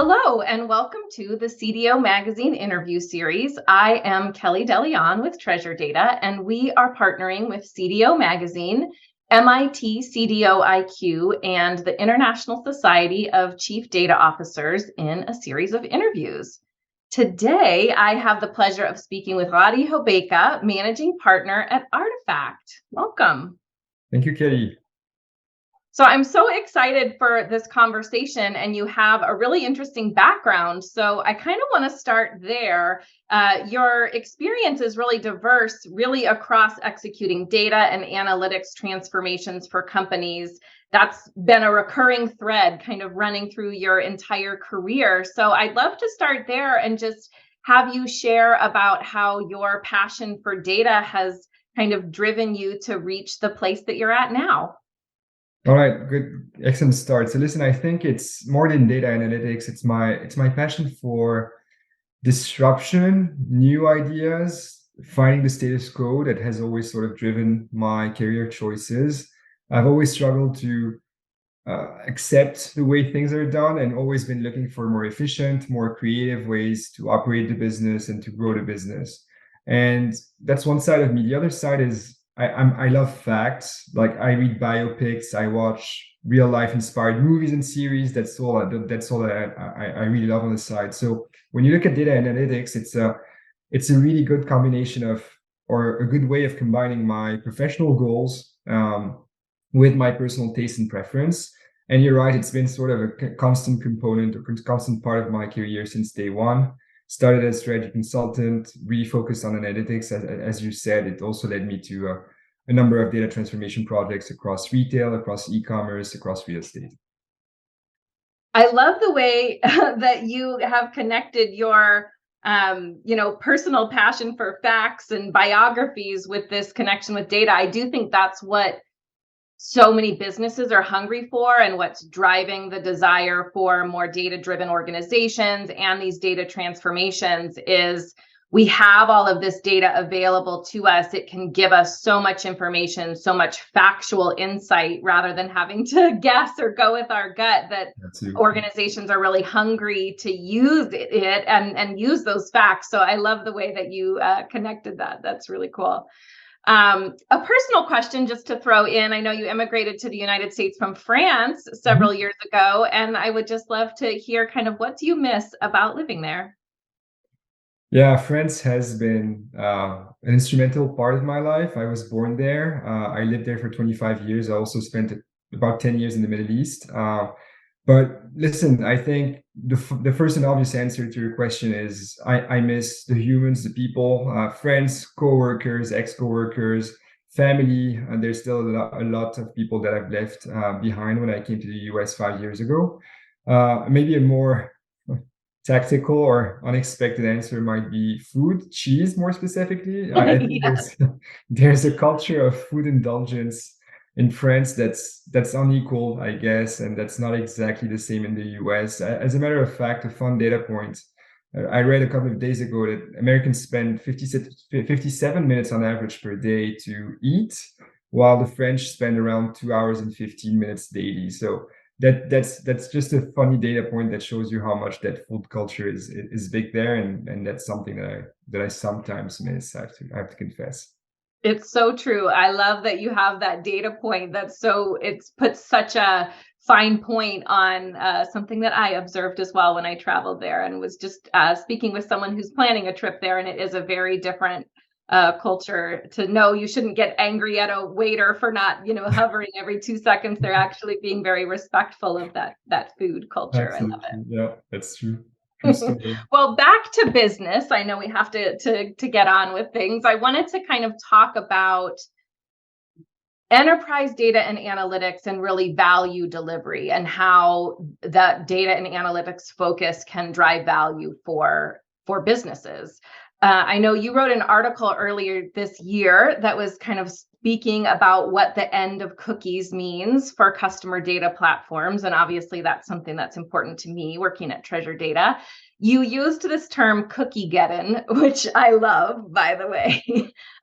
Hello, and welcome to the CDO Magazine interview series. I am Kellie De Leon with Treasure Data, and we are partnering with CDO Magazine, MIT CDO IQ, and the International Society of Chief Data Officers in a series of interviews. Today, I have the pleasure of speaking with Ghadi Hobeika, Managing Partner at Artefact. Welcome. Thank you, Kelly. So I'm so excited for this conversation, and you have a really interesting background. So I kind of want to start there. Your experience is really diverse, really across executing data and analytics transformations for companies. That's been a recurring thread kind of running through your entire career. So I'd love to start there and just have you share about how your passion for data has kind of driven you to reach the place that you're at now. All right, good, excellent start. So listen, I think it's more than data analytics. It's my passion for disruption, new ideas, finding the status quo that has always sort of driven my career choices. I've always struggled to accept the way things are done and always been looking for more efficient, more creative ways to operate the business and to grow the business. And that's one side of me. The other side is I love facts. Like I read biopics, I watch real life inspired movies and series. That's all that I really love on the side. So when you look at data analytics, it's a really good combination of, or a good way of combining my professional goals with my personal taste and preference. And you're right, it's been sort of a constant component, a constant part of my career since day one. Started as strategy consultant, really focused on analytics. As you said, it also led me to a number of data transformation projects across retail, across e-commerce, across real estate. I love the way that you have connected your personal passion for facts and biographies with this connection with data. I do think that's what so many businesses are hungry for, and what's driving the desire for more data-driven organizations and these data transformations is we have all of this data available to us. It can give us so much information, so much factual insight, rather than having to guess or go with our gut, that organizations are really hungry to use it and use those facts. So I love the way that you connected that. That's really cool. A personal question just to throw in. I know you immigrated to the United States from France several years ago, and I would just love to hear kind of what do you miss about living there? Yeah, France has been an instrumental part of my life. I was born there. I lived there for 25 years. I also spent about 10 years in the Middle East. But listen, I think the first and obvious answer to your question is I miss the humans, the people, friends, coworkers, ex-coworkers, family. And there's still a lot of people that I've left behind when I came to the US 5 years ago. Maybe a more tactical or unexpected answer might be food, cheese more specifically. I think Yeah. there's a culture of food indulgence in France that's unequal, I guess, and that's not exactly the same in the US. As a matter of fact, a fun data point, I read a couple of days ago that Americans spend 57 minutes on average per day to eat, while the French spend around 2 hours and 15 minutes daily. So that's just a funny data point that shows you how much that food culture is big there, and that's something that I sometimes miss. I have to confess. It's so true. I love that you have that data point. It's put such a fine point on something that I observed as well when I traveled there, and was just speaking with someone who's planning a trip there, and it is a very different culture. To know you shouldn't get angry at a waiter for not, hovering every 2 seconds. They're actually being very respectful of that food culture. I love it. Absolutely. Yeah, that's true. True story. Well, back to business. I know we have to get on with things. I wanted to kind of talk about enterprise data and analytics and really value delivery, and how that data and analytics focus can drive value for businesses. I know you wrote an article earlier this year that was kind of speaking about what the end of cookies means for customer data platforms. And obviously that's something that's important to me working at Treasure Data. You used this term cookie-geddon, which I love, by the way.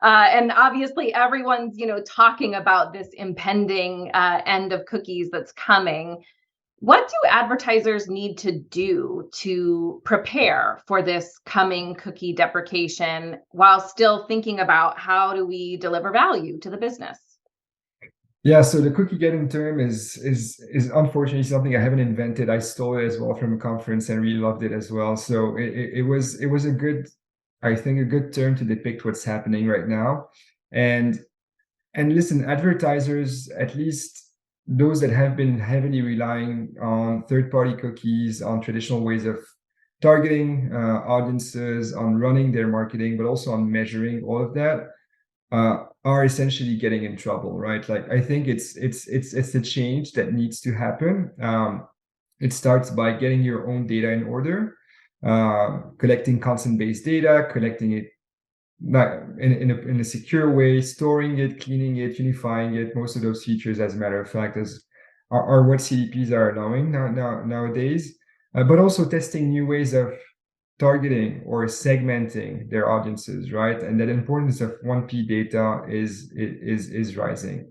And obviously everyone's, talking about this impending end of cookies that's coming. What do advertisers need to do to prepare for this coming cookie deprecation while still thinking about how do we deliver value to the business? Yeah, so the cookie getting term is unfortunately something I haven't invented. I stole it as well from a conference and really loved it as well. So it was a good, I think, a good term to depict what's happening right now. And and listen, advertisers, at least those that have been heavily relying on third-party cookies, on traditional ways of targeting audiences, on running their marketing, but also on measuring all of that, are essentially getting in trouble, right? Like I think it's a change that needs to happen. It starts by getting your own data in order, collecting consent-based data, collecting it not in a secure way, storing it, cleaning it, unifying it. Most of those features, as a matter of fact, are what CDPs are allowing nowadays. But also testing new ways of targeting or segmenting their audiences, right? And that importance of 1P data is rising.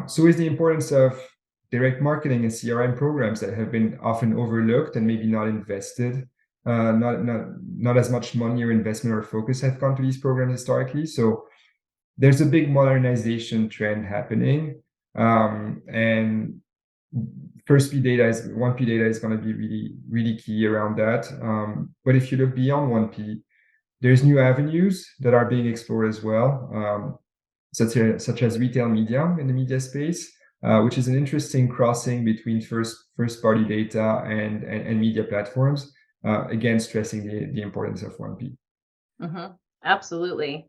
So is the importance of direct marketing and CRM programs that have been often overlooked and maybe not invested. Not as much money or investment or focus have gone to these programs historically. So there's a big modernization trend happening, and first P data is 1P data is going to be really key around that. But if you look beyond 1P, there's new avenues that are being explored as well, such as retail media in the media space, which is an interesting crossing between first party data and media platforms. Again, stressing the importance of 1P. Absolutely.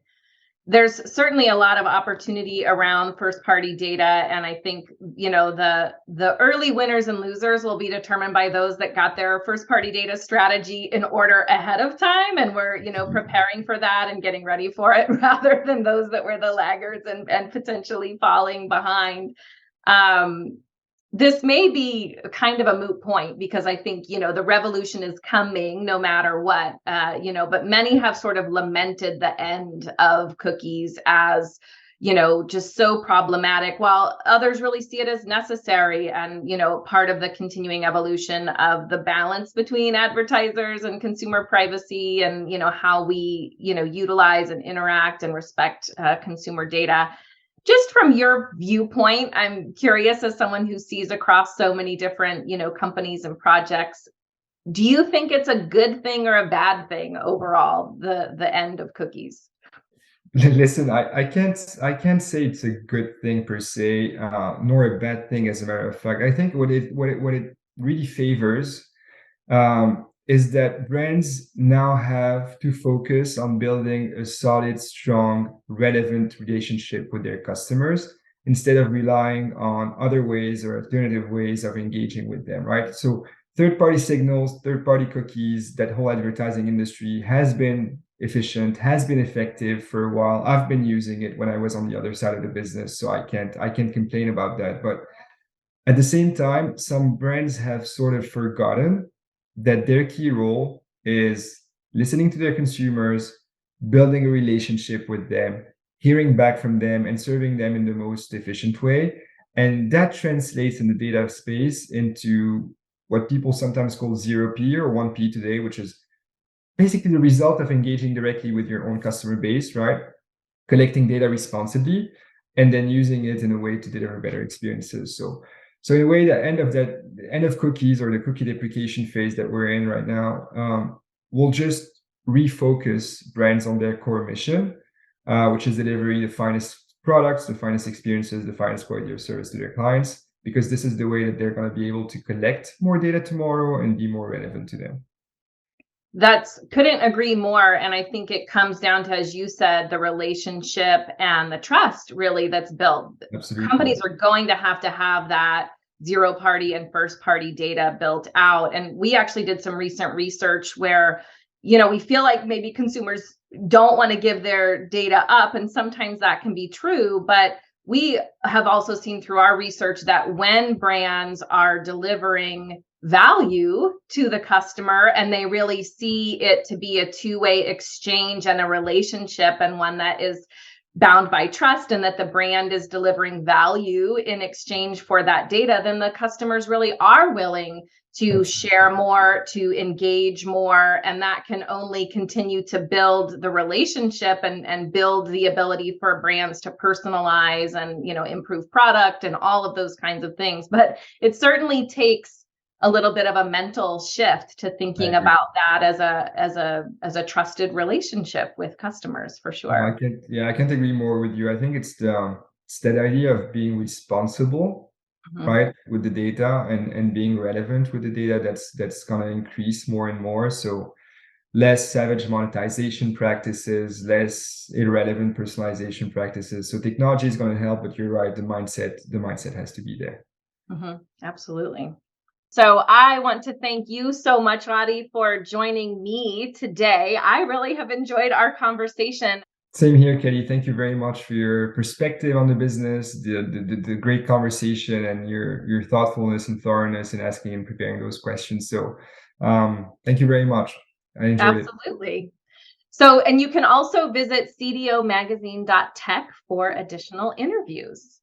There's certainly a lot of opportunity around first party data, and I think the early winners and losers will be determined by those that got their first party data strategy in order ahead of time and were preparing for that and getting ready for it, rather than those that were the laggards and potentially falling behind. This may be kind of a moot point because I think, the revolution is coming no matter what, but many have sort of lamented the end of cookies as, just so problematic, while others really see it as necessary and, part of the continuing evolution of the balance between advertisers and consumer privacy and, how we, utilize and interact and respect consumer data. Just from your viewpoint, I'm curious, as someone who sees across so many different, companies and projects, do you think it's a good thing or a bad thing overall, the end of cookies? Listen, I can't say it's a good thing per se, nor a bad thing as a matter of fact. I think what it really favors is that brands now have to focus on building a solid, strong, relevant relationship with their customers instead of relying on other ways or alternative ways of engaging with them, right? So third-party signals, third-party cookies, that whole advertising industry has been efficient, has been effective for a while. I've been using it when I was on the other side of the business, so I can't complain about that. But at the same time, some brands have sort of forgotten that their key role is listening to their consumers, building a relationship with them, hearing back from them, and serving them in the most efficient way. And that translates in the data space into what people sometimes call 0P or 1P today, which is basically the result of engaging directly with your own customer base, right? Collecting data responsibly and then using it in a way to deliver better experiences. So in a way, the end of cookies or the cookie deprecation phase that we're in right now will just refocus brands on their core mission, which is delivering the finest products, the finest experiences, the finest quality of service to their clients, because this is the way that they're going to be able to collect more data tomorrow and be more relevant to them. That's couldn't agree more. And I think it comes down to, as you said, the relationship and the trust really that's built. Absolutely. Companies are going to have that zero party and first party data built out. And we actually did some recent research where, we feel like maybe consumers don't want to give their data up. And sometimes that can be true. But we have also seen through our research that when brands are delivering value to the customer and they really see it to be a two-way exchange and a relationship, and one that is bound by trust and that the brand is delivering value in exchange for that data, then the customers really are willing to share more, to engage more, and that can only continue to build the relationship and build the ability for brands to personalize and, you know, improve product and all of those kinds of things. But it certainly takes a little bit of a mental shift to I thinking agree. about that as a trusted relationship with customers, for No, sure. I can't agree more with you. I think it's that idea of being responsible, Mhm. right, with the data and being relevant with the data that's gonna increase more and more. So less savage monetization practices, less irrelevant personalization practices. So technology is going to help, but you're right, the mindset has to be there. Absolutely. So I want to thank you so much, Ghadi, for joining me today. I really have enjoyed our conversation. Same here, Kelly. Thank you very much for your perspective on the business, the great conversation, and your thoughtfulness and thoroughness in asking and preparing those questions. So, thank you very much. I enjoyed it. Absolutely. So, and you can also visit cdomagazine.tech for additional interviews.